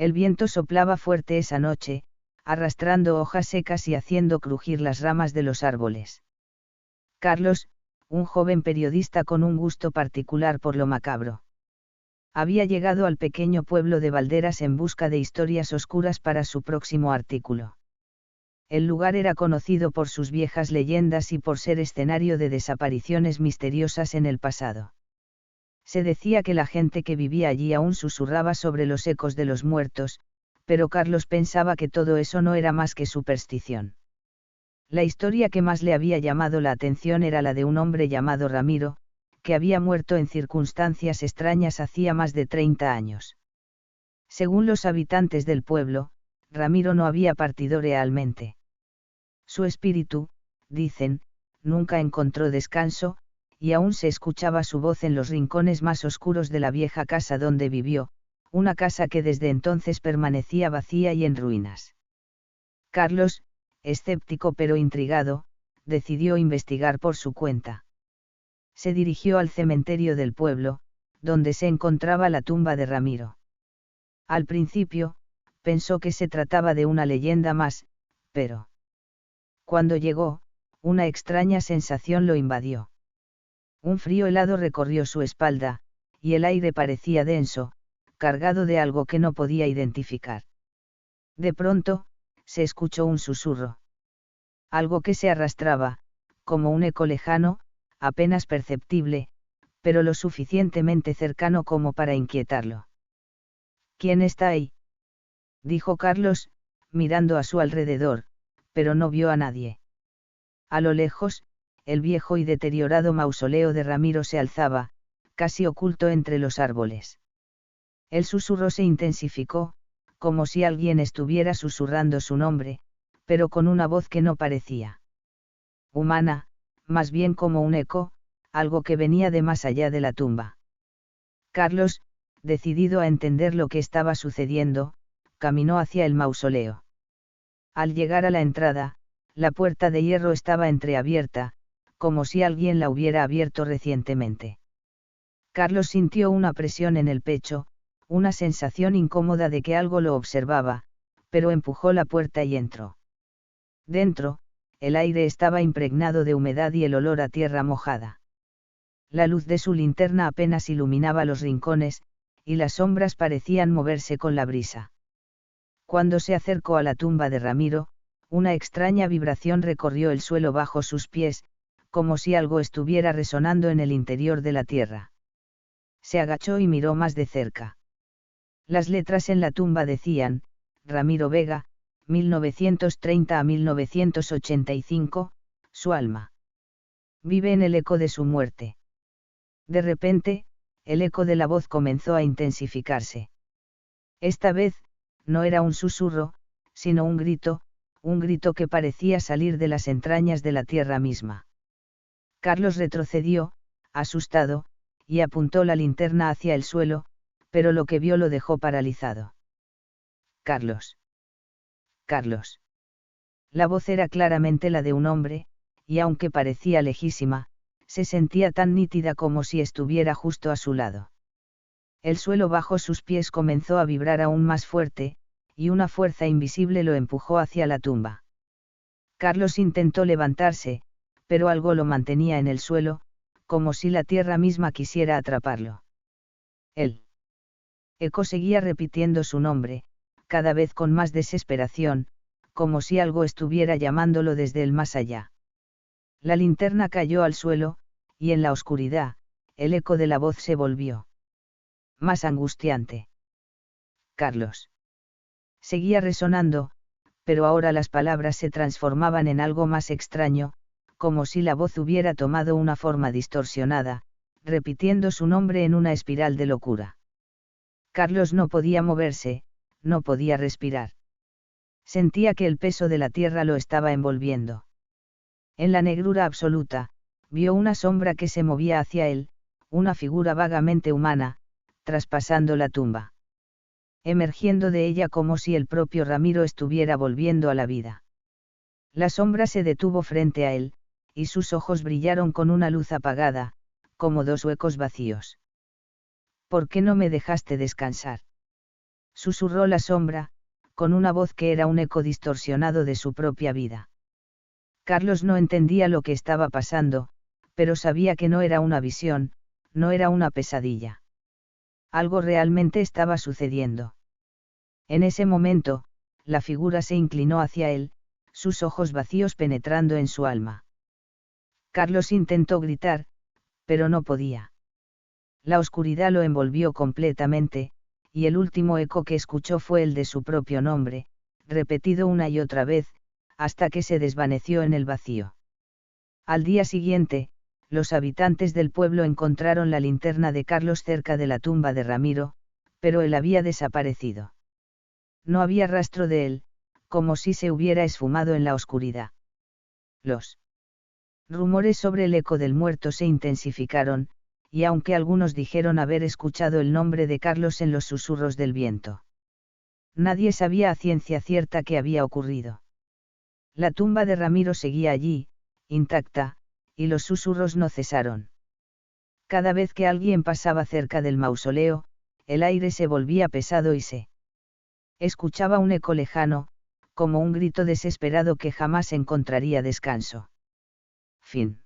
El viento soplaba fuerte esa noche, arrastrando hojas secas y haciendo crujir las ramas de los árboles. Carlos, un joven periodista con un gusto particular por lo macabro. Había llegado al pequeño pueblo de Valderas en busca de historias oscuras para su próximo artículo. El lugar era conocido por sus viejas leyendas y por ser escenario de desapariciones misteriosas en el pasado. Se decía que la gente que vivía allí aún susurraba sobre los ecos de los muertos, pero Carlos pensaba que todo eso no era más que superstición. La historia que más le había llamado la atención era la de un hombre llamado Ramiro, que había muerto en circunstancias extrañas hacía más de 30 años. Según los habitantes del pueblo, Ramiro no había partido realmente. Su espíritu, dicen, nunca encontró descanso, y aún se escuchaba su voz en los rincones más oscuros de la vieja casa donde vivió, una casa que desde entonces permanecía vacía y en ruinas. Carlos, escéptico pero intrigado, decidió investigar por su cuenta. Se dirigió al cementerio del pueblo, donde se encontraba la tumba de Ramiro. Al principio, pensó que se trataba de una leyenda más, pero cuando llegó, una extraña sensación lo invadió. Un frío helado recorrió su espalda, y el aire parecía denso, cargado de algo que no podía identificar. De pronto, se escuchó un susurro. Algo que se arrastraba, como un eco lejano, apenas perceptible, pero lo suficientemente cercano como para inquietarlo. ¿Quién está ahí?, dijo Carlos, mirando a su alrededor, pero no vio a nadie. A lo lejos, el viejo y deteriorado mausoleo de Ramiro se alzaba, casi oculto entre los árboles. El susurro se intensificó, como si alguien estuviera susurrando su nombre, pero con una voz que no parecía humana, más bien como un eco, algo que venía de más allá de la tumba. Carlos, decidido a entender lo que estaba sucediendo, caminó hacia el mausoleo. Al llegar a la entrada, la puerta de hierro estaba entreabierta, como si alguien la hubiera abierto recientemente. Carlos sintió una presión en el pecho, una sensación incómoda de que algo lo observaba, pero empujó la puerta y entró. Dentro, el aire estaba impregnado de humedad y el olor a tierra mojada. La luz de su linterna apenas iluminaba los rincones, y las sombras parecían moverse con la brisa. Cuando se acercó a la tumba de Ramiro, una extraña vibración recorrió el suelo bajo sus pies, como si algo estuviera resonando en el interior de la tierra. Se agachó y miró más de cerca. Las letras en la tumba decían, Ramiro Vega, 1930 a 1985, su alma vive en el eco de su muerte. De repente, el eco de la voz comenzó a intensificarse. Esta vez, no era un susurro, sino un grito que parecía salir de las entrañas de la tierra misma. Carlos retrocedió, asustado, y apuntó la linterna hacia el suelo, pero lo que vio lo dejó paralizado. Carlos. Carlos. La voz era claramente la de un hombre, y aunque parecía lejísima, se sentía tan nítida como si estuviera justo a su lado. El suelo bajo sus pies comenzó a vibrar aún más fuerte, y una fuerza invisible lo empujó hacia la tumba. Carlos intentó levantarse, pero algo lo mantenía en el suelo, como si la tierra misma quisiera atraparlo. El eco seguía repitiendo su nombre, cada vez con más desesperación, como si algo estuviera llamándolo desde el más allá. La linterna cayó al suelo, y en la oscuridad, el eco de la voz se volvió más angustiante. Carlos. Seguía resonando, pero ahora las palabras se transformaban en algo más extraño, como si la voz hubiera tomado una forma distorsionada, repitiendo su nombre en una espiral de locura. Carlos no podía moverse, no podía respirar. Sentía que el peso de la tierra lo estaba envolviendo. En la negrura absoluta, vio una sombra que se movía hacia él, una figura vagamente humana, traspasando la tumba. Emergiendo de ella como si el propio Ramiro estuviera volviendo a la vida. La sombra se detuvo frente a él, y sus ojos brillaron con una luz apagada, como dos huecos vacíos. ¿Por qué no me dejaste descansar? Susurró la sombra, con una voz que era un eco distorsionado de su propia vida. Carlos no entendía lo que estaba pasando, pero sabía que no era una visión, no era una pesadilla. Algo realmente estaba sucediendo. En ese momento, la figura se inclinó hacia él, sus ojos vacíos penetrando en su alma. Carlos intentó gritar, pero no podía. La oscuridad lo envolvió completamente, y el último eco que escuchó fue el de su propio nombre, repetido una y otra vez, hasta que se desvaneció en el vacío. Al día siguiente, los habitantes del pueblo encontraron la linterna de Carlos cerca de la tumba de Ramiro, pero él había desaparecido. No había rastro de él, como si se hubiera esfumado en la oscuridad. Los rumores sobre el eco del muerto se intensificaron, y aunque algunos dijeron haber escuchado el nombre de Carlos en los susurros del viento, nadie sabía a ciencia cierta qué había ocurrido. La tumba de Ramiro seguía allí, intacta, y los susurros no cesaron. Cada vez que alguien pasaba cerca del mausoleo, el aire se volvía pesado y se escuchaba un eco lejano, como un grito desesperado que jamás encontraría descanso. Fin.